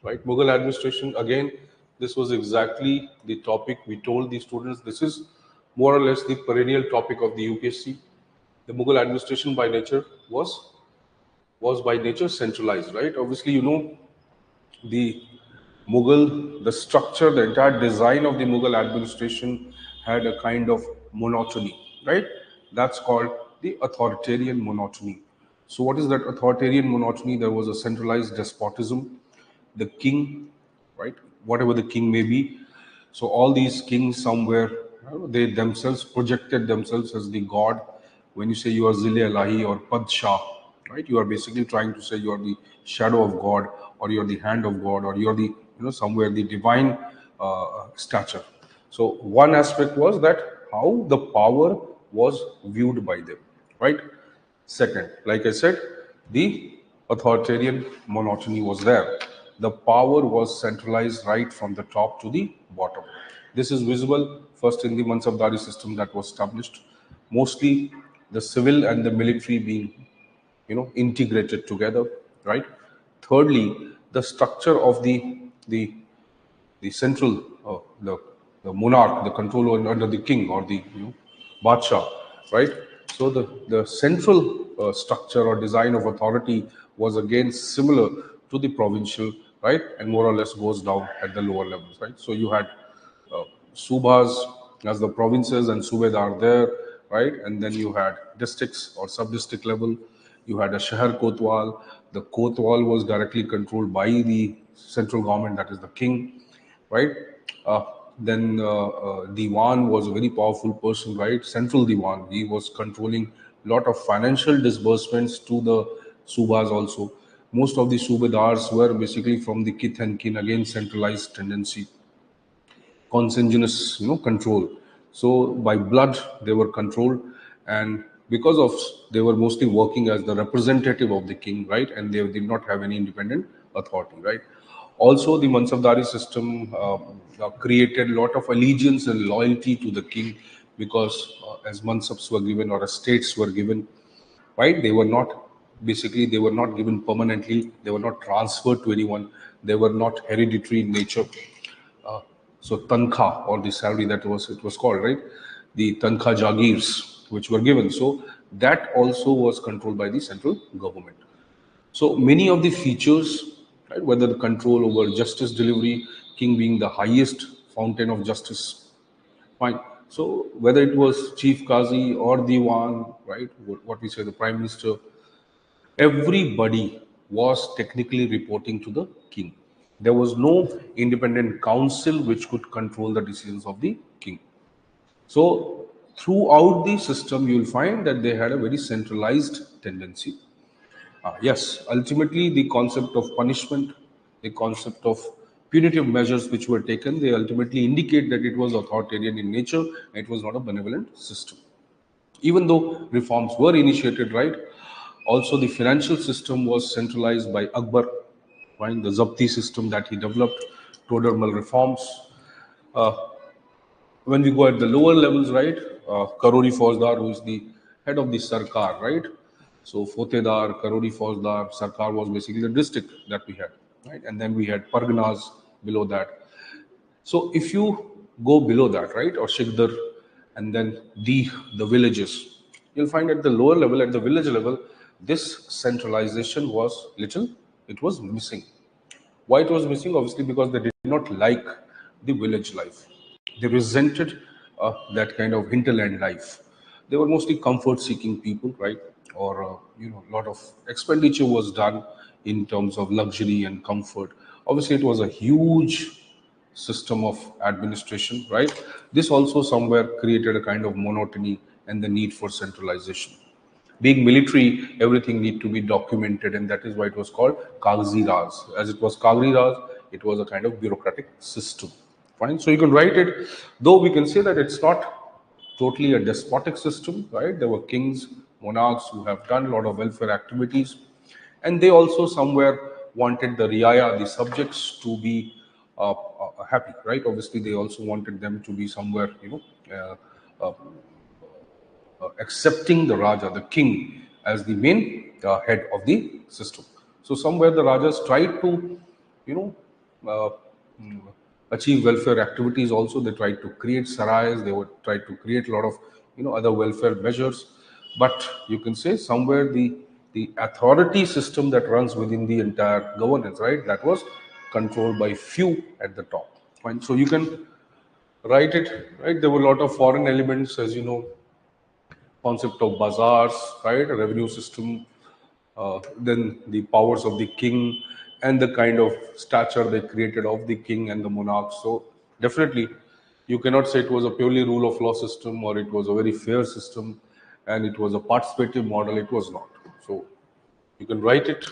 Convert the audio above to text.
right? Mughal administration, again, this was exactly the topic we told the students. This is more or less the perennial topic of the UPSC. The Mughal administration by nature was by nature centralized, right? Obviously, you know, the Mughal, the structure, the entire design of the Mughal administration had a kind of monotony, right? That's called the authoritarian monotony. So, what is that authoritarian monotony? There was a centralized despotism, the king, right? Whatever the king may be. So, all these kings somewhere, they themselves projected themselves as the god. When you say you are 𝐃𝐨𝐬𝐬𝐵𝐬𝐺𝐻 or Padshah, right? You are basically trying to say you are the shadow of God, or you are the hand of God, or you are the, somewhere the divine stature. So one aspect was that how the power was viewed by them, right? Second, like I said, the authoritarian monotony was there. The power was centralized right from the top to the bottom. This is visible first in the Mansabdari system that was established, mostly the civil and the military being, integrated together, right? Thirdly, the structure of the central, the monarch, the control under the king or the, Badshah, right? So the central structure or design of authority was again similar to the provincial, right? And more or less goes down at the lower levels, right? So you had subhas as the provinces and subedar there, right? And then you had districts or sub-district level. You had a Shahar Kotwal. The Kotwal was directly controlled by the central government, that is the king, right? Then Diwan was a very powerful person, right? Central Diwan. He was controlling a lot of financial disbursements to the subhas also. Most of the subedars were basically from the kith and kin, again centralized tendency, consanguineous, control. So by blood they were controlled, and because of they were mostly working as the representative of the king, right? And they did not have any independent authority, right? Also, the Mansabdari system created a lot of allegiance and loyalty to the king, because as mansabs were given or estates were given, right? They were not, basically they were not given permanently. They were not transferred to anyone. They were not hereditary in nature. Uh, so tankha, or the salary, that was it was called, right? The tankha jagirs which were given. So that also was controlled by the central government. So many of the features, right, whether the control over justice delivery, king being the highest fountain of justice, fine. So whether it was chief qazi or diwan, right, what we say the prime minister, everybody was technically reporting to the king. There was no independent council which could control the decisions of the king. So throughout the system, you'll find that they had a very centralized tendency. Yes, ultimately the concept of punishment, the concept of punitive measures which were taken, they ultimately indicate that it was authoritarian in nature, it was not a benevolent system. Even though reforms were initiated, right? Also, the financial system was centralized by Akbar, right? The Zabti system that he developed, total reforms. Uh, when we go at the lower levels, right? Karori Fauzdar, who is the head of the Sarkar, right? So Fotedar, Karori Fauzdar, Sarkar was basically the district that we had, right? And then we had Parganas below that. So if you go below that, right, or Shikdar, and then the villages, you'll find at the lower level, at the village level, this centralization was little, it was missing. Why it was missing? Obviously, because they did not like the village life. They resented that kind of hinterland life. They were mostly comfort-seeking people, right? Or a lot of expenditure was done in terms of luxury and comfort. Obviously, it was a huge system of administration, right? This also somewhere created a kind of monotony and the need for centralization. Being military, everything need to be documented, and that is why it was called 𝐃𝐨𝐰𝐬𝐧𝐥𝐸 Raj. As it was 𝐃𝐨𝐰𝐬𝐧 Raj, it was a kind of bureaucratic system. Fine. So you can write it, though we can say that it's not totally a despotic system, right? There were kings, monarchs who have done a lot of welfare activities, and they also somewhere wanted the riaya, the subjects, to be happy, right? Obviously, they also wanted them to be somewhere, accepting the Raja, the king, as the main head of the system. So somewhere the Rajas tried to, uh, achieve welfare activities also. They tried to create sarais, they would try to create a lot of other welfare measures. But you can say somewhere the authority system that runs within the entire governance, right, that was controlled by few at the top. Fine. So you can write it, right? There were a lot of foreign elements, as you know, concept of bazaars, right, a revenue system, then the powers of the king and the kind of stature they created of the king and the monarch. So definitely, you cannot say it was a purely rule of law system or it was a very fair system and it was a participative model. It was not. So you can write it